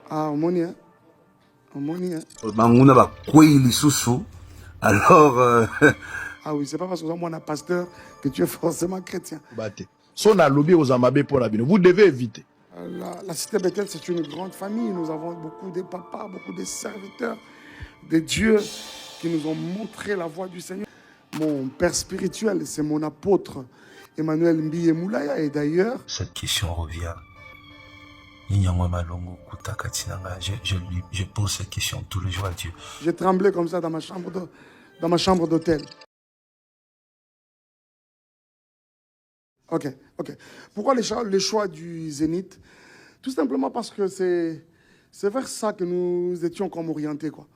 Ah, Omonia. Omonia. Banguna ba kwei lisusu. Alors Ah oui, c'est pas parce que moi, on a pasteur que tu es forcément chrétien. Vous devez éviter. La cité Bethel, c'est une grande famille. Nous avons beaucoup de papas, beaucoup de serviteurs de Dieu qui nous ont montré la voie du Seigneur. Mon père spirituel, c'est mon apôtre Emmanuel Mbiye Moulaya. Et d'ailleurs, cette question revient. Je pose cette question tous les jours à Dieu. J'ai tremblé comme ça dans ma chambre d'hôtel. Ok. Pourquoi le choix du Zénith? Tout simplement parce que c'est vers ça que nous étions comme orientés, quoi.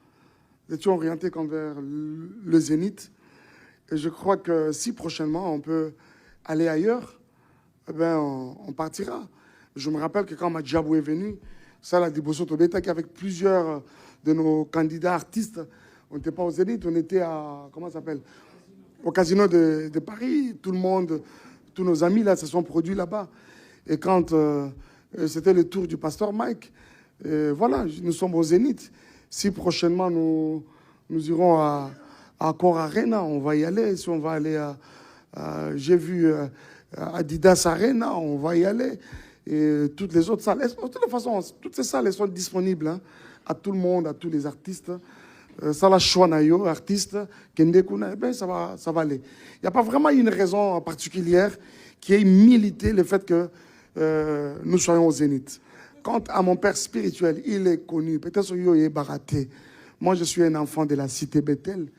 Nous étions orientés comme vers le Zénith. Et je crois que si prochainement on peut aller ailleurs, eh ben on partira. Je me rappelle que quand Madjabou est venu, ça l'a dit Bosso Tobeta, qu'avec plusieurs de nos candidats artistes, on n'était pas au Zénith, on était à, comment ça s'appelle, au Casino de Paris. Tout le monde, tous nos amis là se sont produits là-bas. Et quand c'était le tour du pasteur Mike, voilà, nous sommes au Zénith. Si prochainement nous irons à Accor Arena, on va y aller. Si on va aller à j'ai vu Adidas Arena, on va y aller. Et toutes les autres salles. De toute façon, toutes ces salles elles sont disponibles hein, à tout le monde, à tous les artistes. Ça la Chouanayo, artiste, Kende Kuna, eh ben, ça va aller. Il n'y a pas vraiment une raison particulière qui ait milité le fait que nous soyons au Zénith. Quant à mon père spirituel, il est connu. Peut-être qu'il est baraté. Moi, je suis un enfant de la cité Bethel.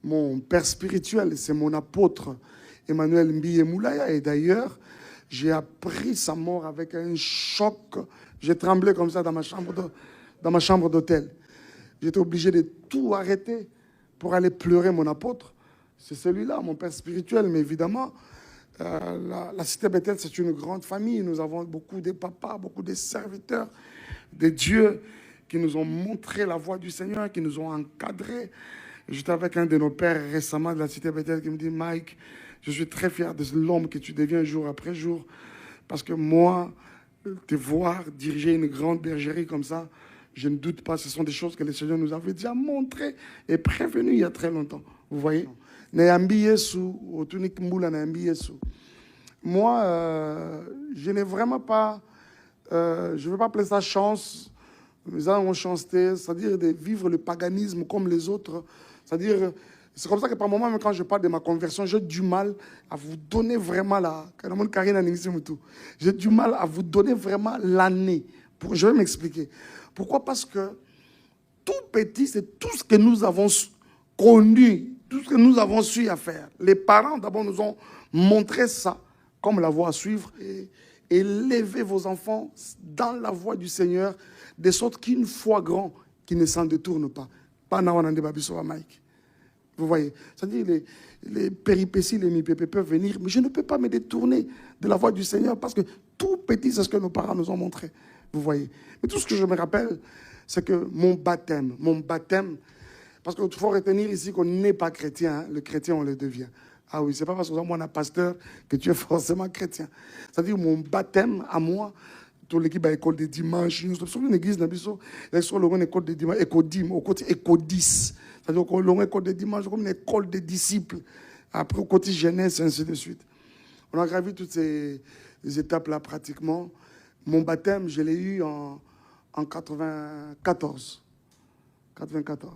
Mon père spirituel, c'est mon apôtre Emmanuel Mbiye Moulaya. Et d'ailleurs, j'ai appris sa mort avec un choc. J'ai tremblé comme ça dans ma chambre d'hôtel. J'étais obligé de tout arrêter pour aller pleurer mon apôtre. C'est celui-là, mon père spirituel. Mais évidemment, la cité Bethel, c'est une grande famille. Nous avons beaucoup de papas, beaucoup de serviteurs de Dieu qui nous ont montré la voie du Seigneur, qui nous ont encadrés. J'étais avec un de nos pères récemment de la cité Bethel qui me dit « Mike, je suis très fier de l'homme que tu deviens jour après jour. Parce que moi, te voir diriger une grande bergerie comme ça, je ne doute pas, ce sont des choses que le Seigneur nous avait déjà montrées et prévenues il y a très longtemps. Vous voyez? Moi, je n'ai vraiment pas, je ne veux pas appeler ça chance, mais ça, on chanceté, c'est-à-dire de vivre le paganisme comme les autres. C'est-à-dire, c'est comme ça que par moment, même quand je parle de ma conversion, j'ai du mal à vous donner vraiment j'ai du mal à vous donner vraiment l'année. Je vais m'expliquer. Pourquoi? Parce que tout petit, c'est tout ce que nous avons connu, tout ce que nous avons su à faire. Les parents, d'abord, nous ont montré ça comme la voie à suivre et élevez vos enfants dans la voie du Seigneur, de sorte qu'une foi grand, qui ne s'en détourne pas. Pas Nawanande Babiso à Mike. Vous voyez? C'est-à-dire les péripéties, les mi-pépés peuvent venir, mais je ne peux pas me détourner de la voie du Seigneur parce que tout petit, c'est ce que nos parents nous ont montré. Vous voyez? Mais tout ce que je me rappelle, c'est que mon baptême, parce qu'il faut retenir ici qu'on n'est pas chrétien, hein, le chrétien, on le devient. Ah oui, c'est pas parce que moi, on a pasteur que tu es forcément chrétien. C'est-à-dire mon baptême à moi, toute l'équipe à l'école de dimanche, nous sommes une église, nous sommes une école de dimanche, écodim, au côté écodis. C'est-à-dire qu'on a une école de dimanche, comme une école de disciples. Après, au côté jeunesse, et ainsi de suite. On a gravi toutes ces étapes-là pratiquement. Mon baptême, je l'ai eu en 94. 94.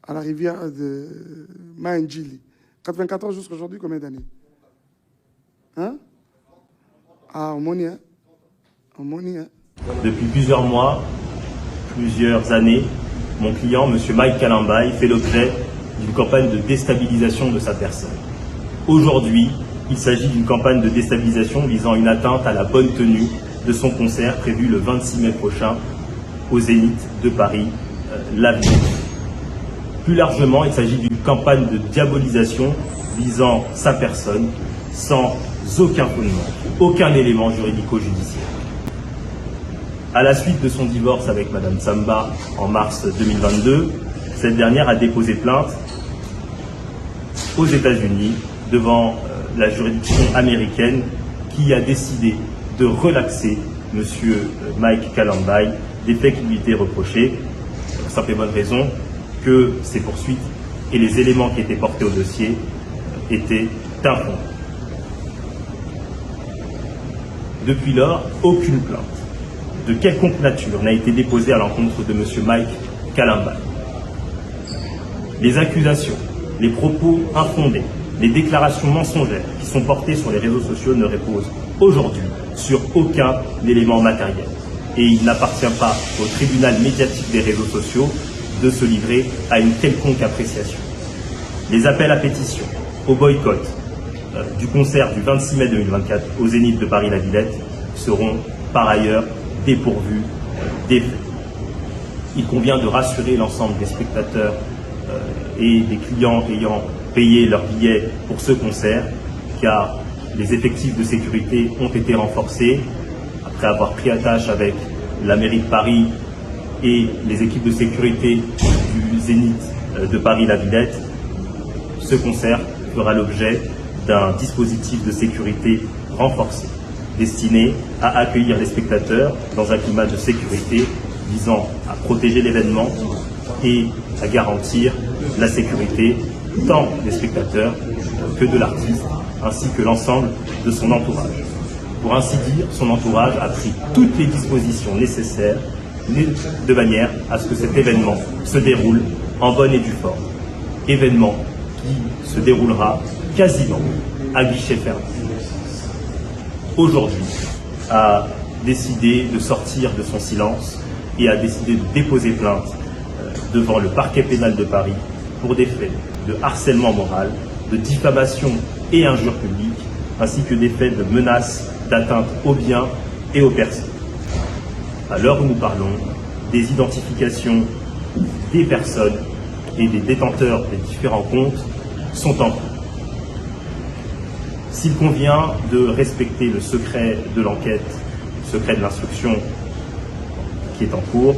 À la rivière de Maïndjili. 94 jusqu'à aujourd'hui, combien d'années? Hein? Ah, Omonia. Omonia. Depuis plusieurs mois, plusieurs années, mon client, M. Mike Kalambaye, fait l'objet d'une campagne de déstabilisation de sa personne. Aujourd'hui, il s'agit d'une campagne de déstabilisation visant une atteinte à la bonne tenue de son concert prévu le 26 mai prochain au Zénith de Paris, l'avenir. Plus largement, il s'agit d'une campagne de diabolisation visant sa personne sans aucun fondement, aucun élément juridico-judiciaire. À la suite de son divorce avec Mme Samba en mars 2022, cette dernière a déposé plainte aux États-Unis devant la juridiction américaine qui a décidé de relaxer M. Mike Kalambaye des faits qui lui étaient reprochés, pour simple et bonne raison que ces poursuites et les éléments qui étaient portés au dossier étaient infondés. Depuis lors, aucune plainte de quelconque nature n'a été déposée à l'encontre de M. Mike Kalambaye. Les accusations, les propos infondés, les déclarations mensongères qui sont portées sur les réseaux sociaux ne reposent aujourd'hui sur aucun élément matériel. Et il n'appartient pas au tribunal médiatique des réseaux sociaux de se livrer à une quelconque appréciation. Les appels à pétition, au boycott du concert du 26 mai 2024 au Zénith de Paris-La Villette seront par ailleurs dépourvus d'effet. Il convient de rassurer l'ensemble des spectateurs et des clients ayant payé leur billet pour ce concert, car les effectifs de sécurité ont été renforcés après avoir pris attache avec la mairie de Paris et les équipes de sécurité du Zénith de Paris-La Villette. Ce concert fera l'objet d'un dispositif de sécurité renforcé, destiné à accueillir les spectateurs dans un climat de sécurité visant à protéger l'événement et à garantir la sécurité tant des spectateurs que de l'artiste, ainsi que l'ensemble de son entourage. Pour ainsi dire, son entourage a pris toutes les dispositions nécessaires de manière à ce que cet événement se déroule en bonne et due forme. Événement qui se déroulera quasiment à guichet fermé. Aujourd'hui, a décidé de sortir de son silence et a décidé de déposer plainte devant le parquet pénal de Paris pour des faits de harcèlement moral, de diffamation et injure publique, ainsi que des faits de menaces, d'atteinte aux biens et aux personnes. À l'heure où nous parlons, des identifications des personnes et des détenteurs des différents comptes sont en cours. S'il convient de respecter le secret de l'enquête, le secret de l'instruction qui est en cours,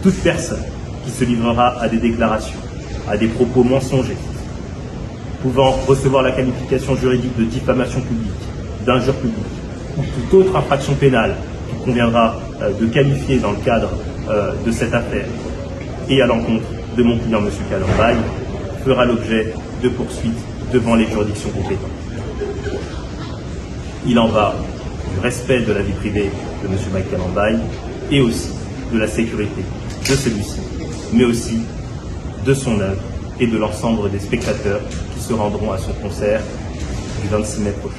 toute personne qui se livrera à des déclarations, à des propos mensongers, pouvant recevoir la qualification juridique de diffamation publique, d'injure publique, ou toute autre infraction pénale qu'il conviendra de qualifier dans le cadre de cette affaire, et à l'encontre de mon client M. Kalambaye, fera l'objet de poursuites devant les juridictions compétentes. Il en va du respect de la vie privée de M. Mike Kalambaye et aussi de la sécurité de celui-ci, mais aussi de son œuvre et de l'ensemble des spectateurs qui se rendront à son concert du 26 mai prochain.